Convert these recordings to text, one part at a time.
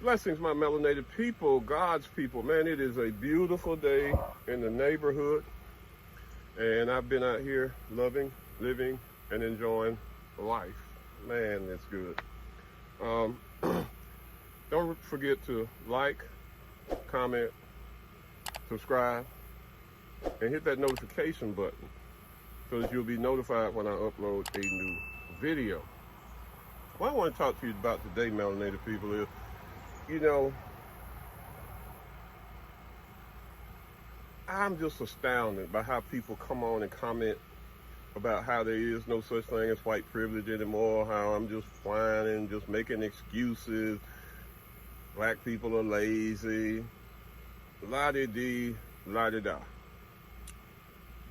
Blessings, my melanated people, God's people. Man, it is a beautiful day in the neighborhood. And I've been out here loving, living, and enjoying life. Man, it's good. Don't forget to like, comment, subscribe, and hit that notification button so that you'll be notified when I upload a new video. What I want to talk to you about today, melanated people, is, you know, I'm just astounded by how people come on and comment about how there is no such thing as white privilege anymore, how I'm just whining, just making excuses, black people are lazy, la-di-dee, la-di-da.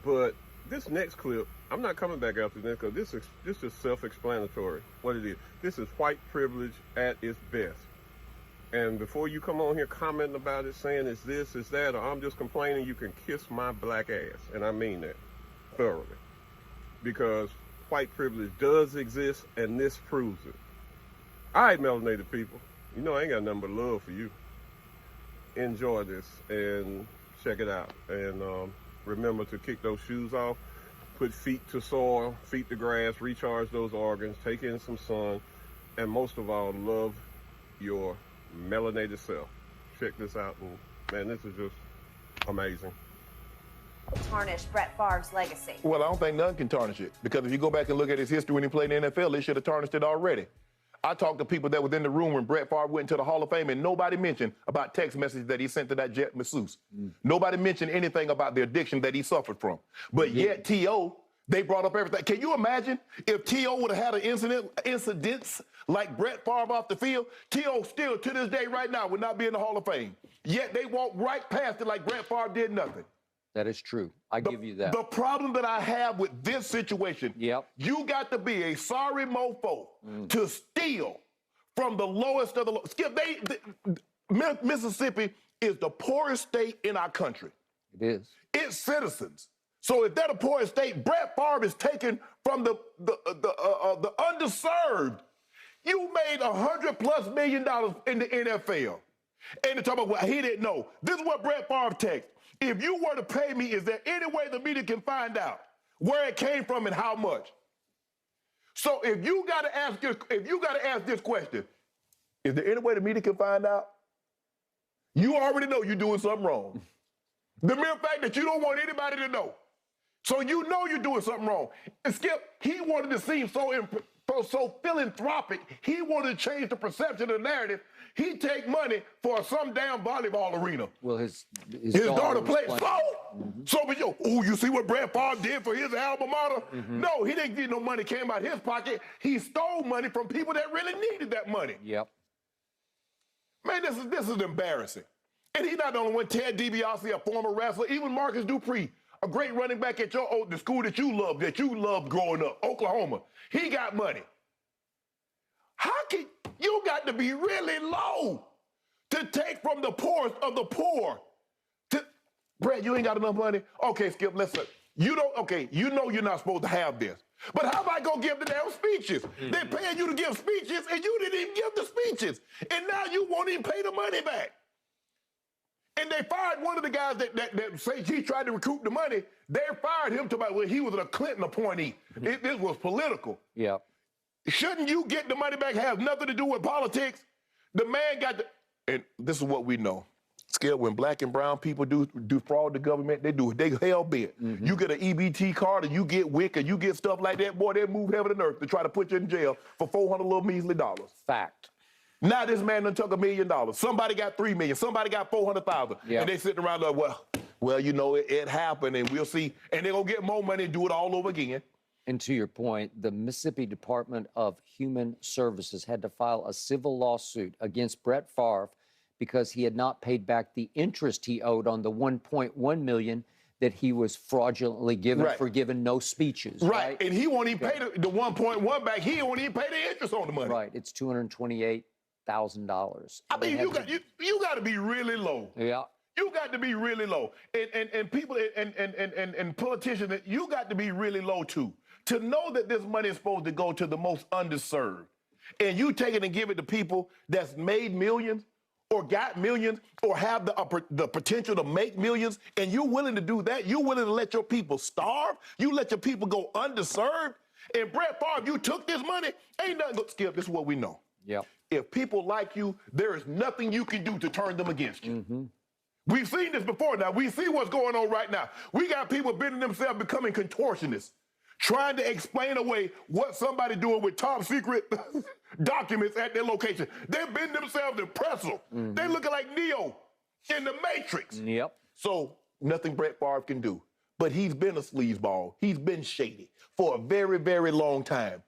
But this next clip, I'm not coming back after this because this is self-explanatory what it is. This is white privilege at its best. And before you come on here commenting about it, saying it's this, it's that, or I'm just complaining, you can kiss my black ass. And I mean that thoroughly. Because white privilege does exist, and this proves it. All right, melanated people. You know I ain't got nothing but love for you. Enjoy this and check it out. And remember to kick those shoes off, put feet to soil, feet to grass, recharge those organs, take in some sun, and most of all, love your melanated self. Check this out, and man, this is just amazing. Tarnish Brett Favre's legacy. Well, I don't think none can tarnish it, because if you go back and look at his history when he played in the NFL, they should have tarnished it already. I talked to people that was in the room when Brett Favre went into the Hall of Fame, and nobody mentioned about text messages that he sent to that jet masseuse. Nobody mentioned anything about the addiction that he suffered from. But yet T.O., they brought up everything. Can you imagine if T.O. would have had an incidents like Brett Favre off the field? T.O. still, to this day right now, would not be in the Hall of Fame. Yet they walked right past it like Brett Favre did nothing. That is true. I give you that. The problem that I have with this situation, you got to be a sorry mofo to steal from the lowest of the low. Skip, Mississippi is the poorest state in our country. It is. Its citizens. So if they're the poorest state, Brett Favre is taken from the underserved. You made $100+ million in the NFL. And they're talking about, well, he didn't know. This is what Brett Favre texted. If you were to pay me, is there any way the media can find out where it came from and how much? So if you got to ask this question, is there any way the media can find out? You already know you're doing something wrong. The mere fact that you don't want anybody to know. So you know you're doing something wrong. And Skip, he wanted to seem so philanthropic. He wanted to change the perception of the narrative. He take money for some damn volleyball arena. Well, his daughter played. So, but you see what Brett Favre did for his alma mater? No, he didn't get no money came out of his pocket. He stole money from people that really needed that money. Yep. Man, this is embarrassing. And he's not the only one. Ted DiBiase, a former wrestler, even Marcus Dupree, a great running back at the school that you loved growing up, Oklahoma. He got money. How can you got to be really low to take from the poorest of the poor? Brett, you ain't got enough money? Okay, Skip, listen. You know you're not supposed to have this. But how about go give the damn speeches? They're paying you to give speeches, and you didn't even give the speeches. And now you won't even pay the money back. And they fired one of the guys that say he tried to recoup the money. They fired him well, he was a Clinton appointee. This was political. Yep. Shouldn't you get the money back? Have nothing to do with politics. The man got and this is what we know. Skip, when black and brown people do fraud the government, they hell bent. You get an EBT card, or you get WIC, or you get stuff like that, boy, they move heaven and earth to try to put you in jail for $400 little measly dollars. Fact. Now this man done took $1 million. Somebody got $3 million. Somebody got $400,000. Yep. And they sitting around like, well, you know, it happened, and we'll see. And they're gonna get more money and do it all over again. And to your point, the Mississippi Department of Human Services had to file a civil lawsuit against Brett Favre because he had not paid back the interest he owed on the $1.1 million that he was fraudulently given for giving no speeches. Right. And he won't even pay the 1.1 back. He won't even pay the interest on the money. Right. It's $228,000. I mean, you got to be really low. Yeah. You got to be really low. And people and politicians, you got to be really low too. To know that this money is supposed to go to the most underserved, and you take it and give it to people that's made millions, or got millions or have the potential to make millions, and you're willing to do that, you're willing to let your people starve, you let your people go underserved, and Brett Favre, you took this money, ain't nothing, Skip, this is what we know. Yep. If people like you, there is nothing you can do to turn them against you. We've seen this before now. We see what's going on right now. We got people bending themselves, becoming contortionists, trying to explain away what somebody doing with top secret documents at their location. They bend themselves in pretzel. They looking like Neo in the Matrix. Yep. So nothing Brett Favre can do. But he's been a sleazeball. He's been shady for a very, very long time.